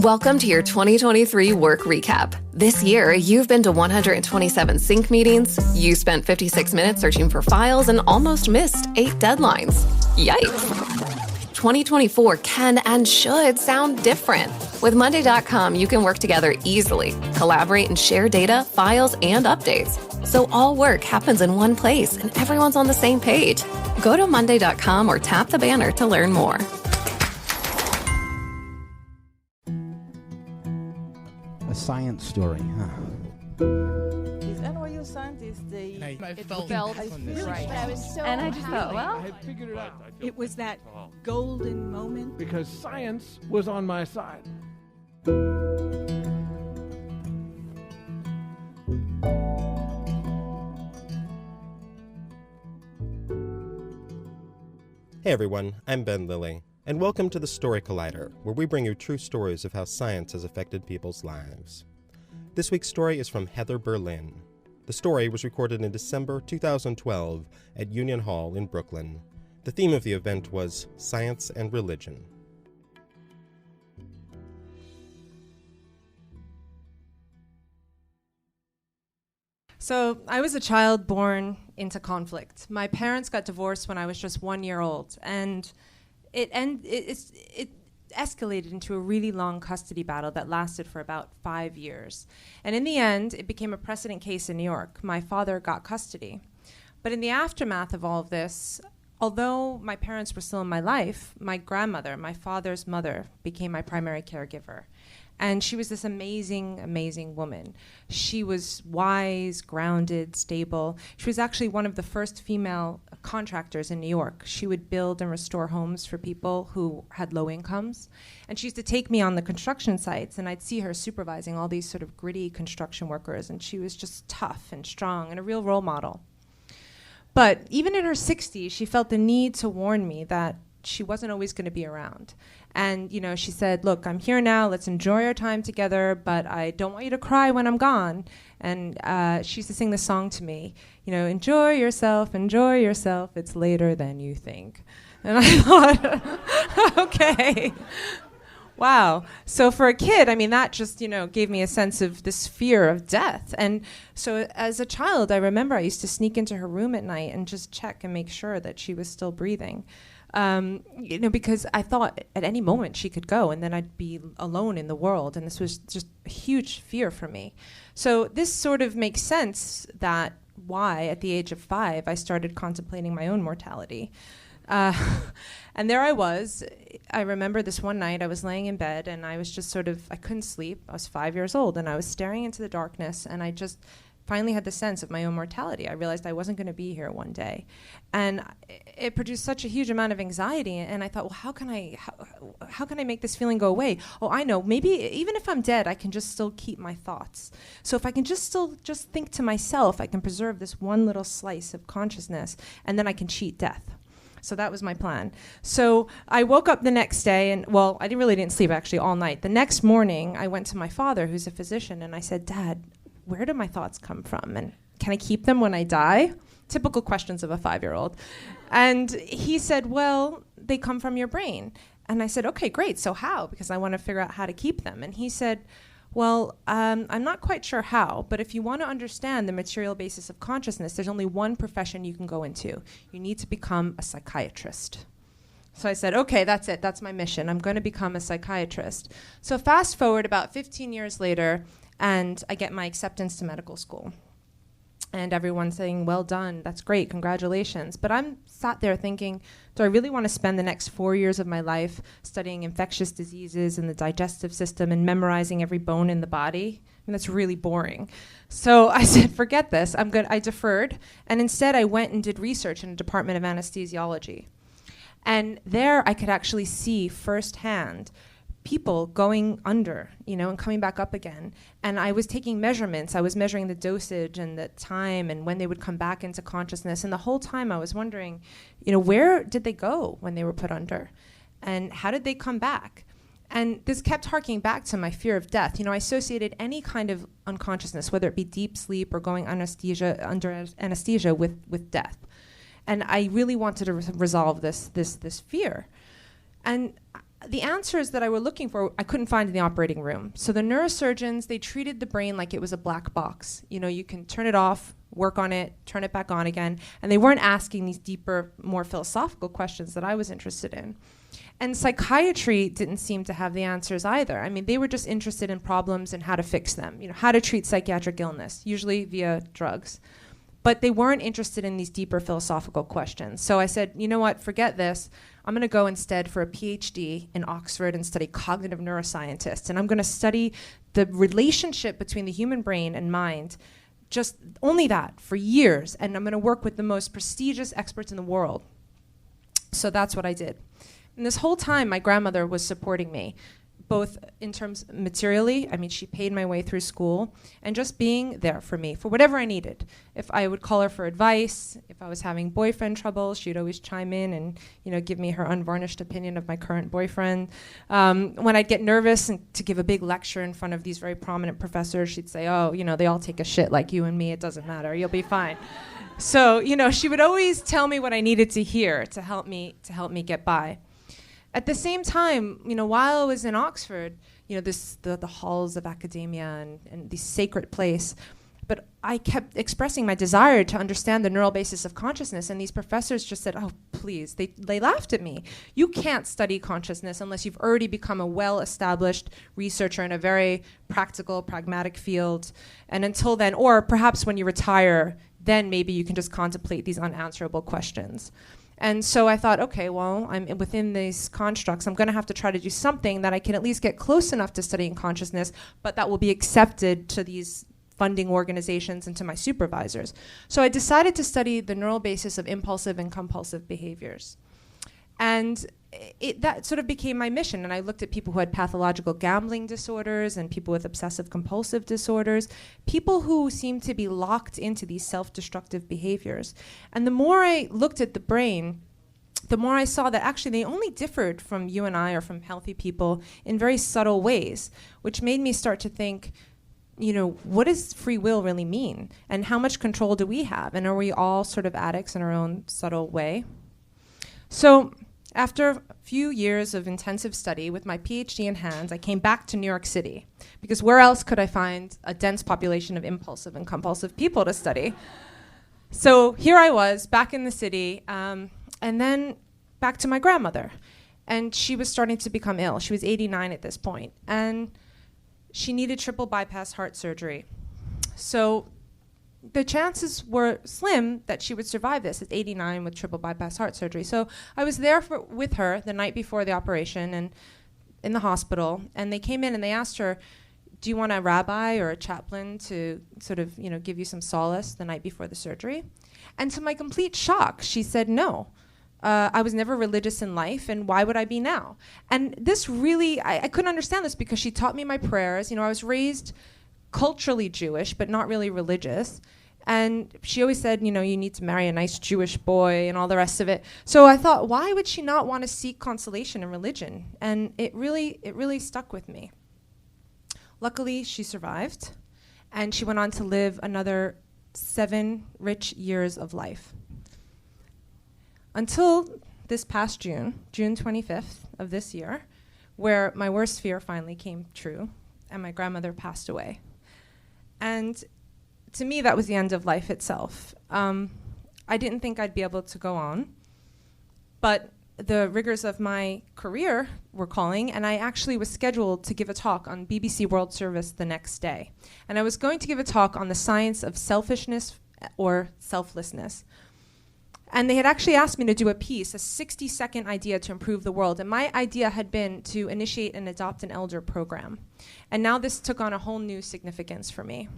Welcome to your 2023 work recap. This year, you've been to 127 sync meetings, you spent 56 minutes searching for files, and almost missed 8 deadlines. Yikes. 2024 can and should sound different. With Monday.com, you can work together easily, collaborate and share data, files, and updates. So all work happens in one place and everyone's on the same page. Go to Monday.com or tap the banner to learn more. A science story, huh? Is NYU scientist felt right. I was so And I just thought, well, I had figured it out. it was that golden moment. Because science was on my side. Hey everyone, I'm Ben Lilly, and welcome to the Story Collider, where we bring you true stories of how science has affected people's lives. This week's story is from Heather Berlin. The story was recorded in December 2012 at Union Hall in Brooklyn. The theme of the event was Science and Religion. So I was a child born into conflict. My parents got divorced when I was just 1 year old, and it escalated into a really long custody battle that lasted for about 5 years. And in the end, it became a precedent case in New York. My father got custody. But in the aftermath of all of this, although my parents were still in my life, my grandmother, my father's mother, became my primary caregiver. And she was this amazing, amazing woman. She was wise, grounded, stable. She was actually one of the first female contractors in New York. She would build and restore homes for people who had low incomes. And she used to take me on the construction sites, and I'd see her supervising all these sort of gritty construction workers, and she was just tough and strong and a real role model. But even in her 60s, she felt the need to warn me that she wasn't always going to be around. And, you know, she said, look, I'm here now. Let's enjoy our time together, but I don't want you to cry when I'm gone. And she used to sing this song to me, you know, enjoy yourself, it's later than you think. And I thought, okay. Wow. So for a kid, I mean, that just, you know, gave me a sense of this fear of death. And so as a child, I remember I used to sneak into her room at night and just check and make sure that she was still breathing. You know, because I thought at any moment she could go and then I'd be alone in the world. And this was just a huge fear for me. So this sort of makes sense that why at the age of 5, I started contemplating my own mortality. And there I was. I remember this one night I was laying in bed and I was just I couldn't sleep. I was 5 years old and I was staring into the darkness and I just finally had the sense of my own mortality. I realized I wasn't going to be here one day. And it produced such a huge amount of anxiety. And I thought, well, how can I make this feeling go away? Oh, I know. Maybe even if I'm dead, I can just still keep my thoughts. So if I can just think to myself, I can preserve this one little slice of consciousness, and then I can cheat death. So that was my plan. So I woke up the next day, and well, I didn't sleep actually all night. The next morning, I went to my father, who's a physician, and I said, Dad, where do my thoughts come from? And can I keep them when I die? Typical questions of a 5-year-old. And he said, well, they come from your brain. And I said, okay, great. So how? Because I want to figure out how to keep them. And he said, well, I'm not quite sure how, but if you want to understand the material basis of consciousness, there's only one profession you can go into. You need to become a psychiatrist. So I said, okay, that's it. That's my mission. I'm going to become a psychiatrist. So fast forward about 15 years later, and I get my acceptance to medical school. And everyone's saying, well done, that's great, congratulations. But I'm sat there thinking, do I really want to spend the next 4 years of my life studying infectious diseases and the digestive system and memorizing every bone in the body? I mean, that's really boring. So I said, forget this, I deferred. And instead I went and did research in the Department of Anesthesiology. And there I could actually see firsthand people going under, you know, and coming back up again. And I was taking measurements. I was measuring the dosage and the time and when they would come back into consciousness. And the whole time I was wondering, you know, where did they go when they were put under? And how did they come back? And this kept harking back to my fear of death. You know, I associated any kind of unconsciousness, whether it be deep sleep or going under anesthesia with death. And I really wanted to resolve this fear. And the answers that I were looking for, I couldn't find in the operating room. So the neurosurgeons, they treated the brain like it was a black box. You know, you can turn it off, work on it, turn it back on again. And they weren't asking these deeper, more philosophical questions that I was interested in. And psychiatry didn't seem to have the answers either. I mean, they were just interested in problems and how to fix them, you know, how to treat psychiatric illness, usually via drugs. But they weren't interested in these deeper philosophical questions. So I said, you know what, forget this. I'm going to go instead for a PhD in Oxford and study cognitive neuroscientist. And I'm going to study the relationship between the human brain and mind, just only that, for years. And I'm going to work with the most prestigious experts in the world. So that's what I did. And this whole time, my grandmother was supporting me, both in terms materially, I mean, she paid my way through school, and just being there for me, for whatever I needed. If I would call her for advice, if I was having boyfriend trouble, she'd always chime in and, you know, give me her unvarnished opinion of my current boyfriend. When I'd get nervous and to give a big lecture in front of these very prominent professors, she'd say, oh, you know, they all take a shit like you and me, it doesn't matter, you'll be fine. So, you know, she would always tell me what I needed to hear to help me get by. At the same time, you know, while I was in Oxford, you know, the halls of academia and this sacred place, but I kept expressing my desire to understand the neural basis of consciousness, and these professors just said, oh, please, they laughed at me. You can't study consciousness unless you've already become a well-established researcher in a very practical, pragmatic field, and until then, or perhaps when you retire, then maybe you can just contemplate these unanswerable questions. And so I thought, okay, well, I'm within these constructs. I'm going to have to try to do something that I can at least get close enough to studying consciousness, but that will be accepted to these funding organizations and to my supervisors. So I decided to study the neural basis of impulsive and compulsive behaviors. And that sort of became my mission. And I looked at people who had pathological gambling disorders and people with obsessive compulsive disorders, people who seemed to be locked into these self-destructive behaviors. And the more I looked at the brain, the more I saw that actually they only differed from you and I or from healthy people in very subtle ways, which made me start to think, you know, what does free will really mean? And how much control do we have? And are we all sort of addicts in our own subtle way? So after a few years of intensive study with my PhD in hand, I came back to New York City, because where else could I find a dense population of impulsive and compulsive people to study? So here I was, back in the city, and then back to my grandmother. And she was starting to become ill. She was 89 at this point, and she needed triple bypass heart surgery. So the chances were slim that she would survive this at 89 with triple bypass heart surgery. So I was there with her the night before the operation and in the hospital, and they came in and they asked her, do you want a rabbi or a chaplain to sort of, you know, give you some solace the night before the surgery? And to my complete shock, she said no. I was never religious in life, and why would I be now? And this really, I couldn't understand this, because she taught me my prayers. You know, I was raised culturally Jewish, but not really religious. And she always said, you know, you need to marry a nice Jewish boy and all the rest of it. So I thought, why would she not want to seek consolation in religion? And it really stuck with me. Luckily, she survived, and she went on to live another 7 rich years of life. Until this past June 25th of this year, where my worst fear finally came true, and my grandmother passed away. And to me, that was the end of life itself. I didn't think I'd be able to go on, but the rigors of my career were calling, and I actually was scheduled to give a talk on BBC World Service the next day. And I was going to give a talk on the science of selfishness or selflessness. And they had actually asked me to do a piece, a 60-second idea to improve the world. And my idea had been to initiate an Adopt an Elder program. And now this took on a whole new significance for me.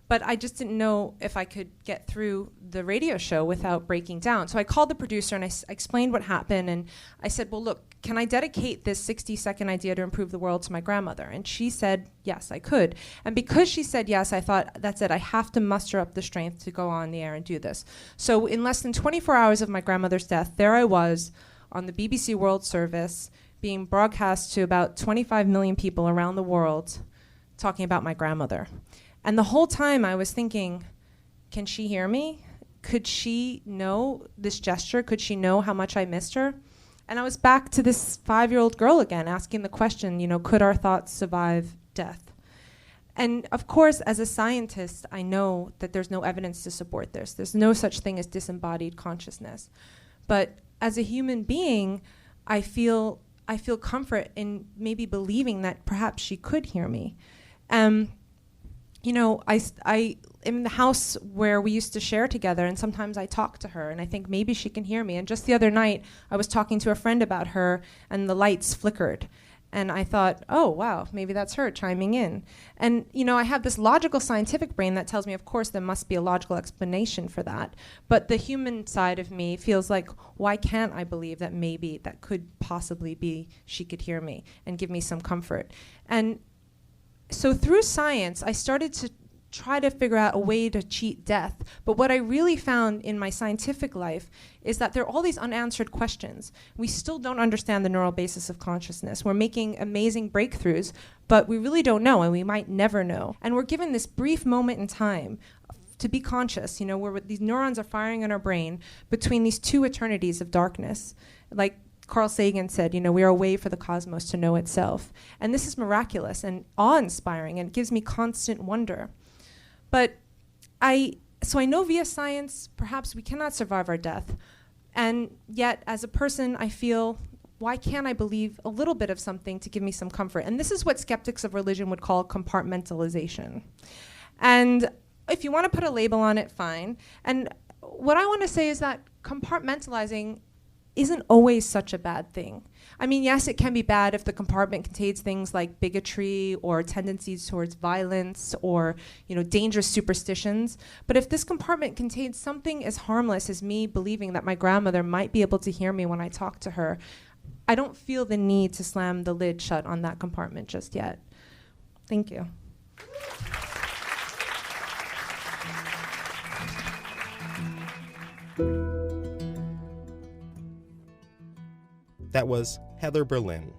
But I just didn't know if I could get through the radio show without breaking down. So I called the producer and I explained what happened. And I said, well, look, can I dedicate this 60-second idea to improve the world to my grandmother? And she said, yes, I could. And because she said yes, I thought, that's it. I have to muster up the strength to go on the air and do this. So in less than 24 hours of my grandmother's death, there I was on the BBC World Service being broadcast to about 25 million people around the world talking about my grandmother. And the whole time I was thinking, can she hear me? Could she know this gesture? Could she know how much I missed her? And I was back to this 5-year-old girl again, asking the question, could our thoughts survive death? And of course, as a scientist, I know that there's no evidence to support this. There's no such thing as disembodied consciousness. But as a human being, I feel comfort in maybe believing that perhaps she could hear me. I am in the house where we used to share together, and sometimes I talk to her, and I think maybe she can hear me. And just the other night, I was talking to a friend about her, and the lights flickered. And I thought, oh, wow, maybe that's her chiming in. And, I have this logical scientific brain that tells me, of course, there must be a logical explanation for that. But the human side of me feels like, why can't I believe that maybe that could possibly be she could hear me and give me some comfort? And so through science, I started to try to figure out a way to cheat death. But what I really found in my scientific life is that there are all these unanswered questions. We still don't understand the neural basis of consciousness. We're making amazing breakthroughs, but we really don't know, and we might never know. And we're given this brief moment in time to be conscious, where these neurons are firing in our brain between these two eternities of darkness. Like Carl Sagan said, we are a way for the cosmos to know itself. And this is miraculous and awe-inspiring, and it gives me constant wonder. But I know via science, perhaps we cannot survive our death. And yet, as a person, I feel, why can't I believe a little bit of something to give me some comfort? And this is what skeptics of religion would call compartmentalization. And if you want to put a label on it, fine. And what I want to say is that compartmentalizing isn't always such a bad thing. I mean, yes, it can be bad if the compartment contains things like bigotry or tendencies towards violence or, dangerous superstitions. But if this compartment contains something as harmless as me believing that my grandmother might be able to hear me when I talk to her, I don't feel the need to slam the lid shut on that compartment just yet. Thank you. That was Heather Berlin.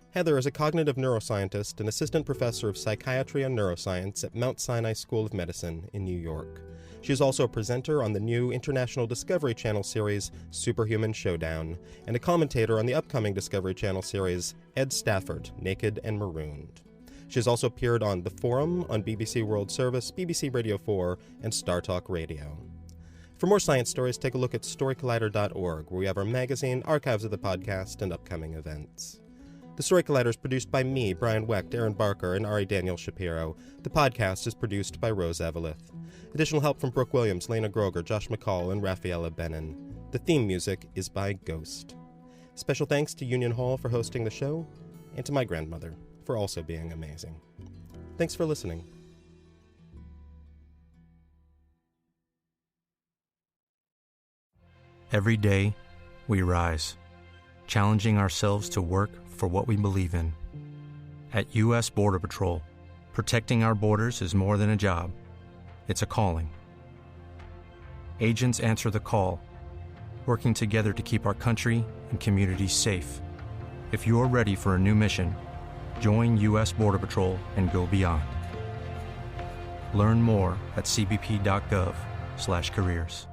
Heather is a cognitive neuroscientist and assistant professor of psychiatry and neuroscience at Mount Sinai School of Medicine in New York. She is also a presenter on the new International Discovery Channel series Superhuman Showdown, and a commentator on the upcoming Discovery Channel series Ed Stafford, Naked and Marooned. She has also appeared on The Forum on BBC World Service, BBC Radio 4, and Star Talk Radio. For more science stories, take a look at StoryCollider.org, where we have our magazine, archives of the podcast, and upcoming events. The Story Collider is produced by me, Brian Wecht, Aaron Barker, and Ari Daniel Shapiro. The podcast is produced by Rose Eveleth. Additional help from Brooke Williams, Lena Groger, Josh McCall, and Rafaela Benin. The theme music is by Ghost. Special thanks to Union Hall for hosting the show, and to my grandmother for also being amazing. Thanks for listening. Every day, we rise, challenging ourselves to work for what we believe in. At U.S. Border Patrol, protecting our borders is more than a job. It's a calling. Agents answer the call, working together to keep our country and communities safe. If you're ready for a new mission, join U.S. Border Patrol and go beyond. Learn more at cbp.gov/careers.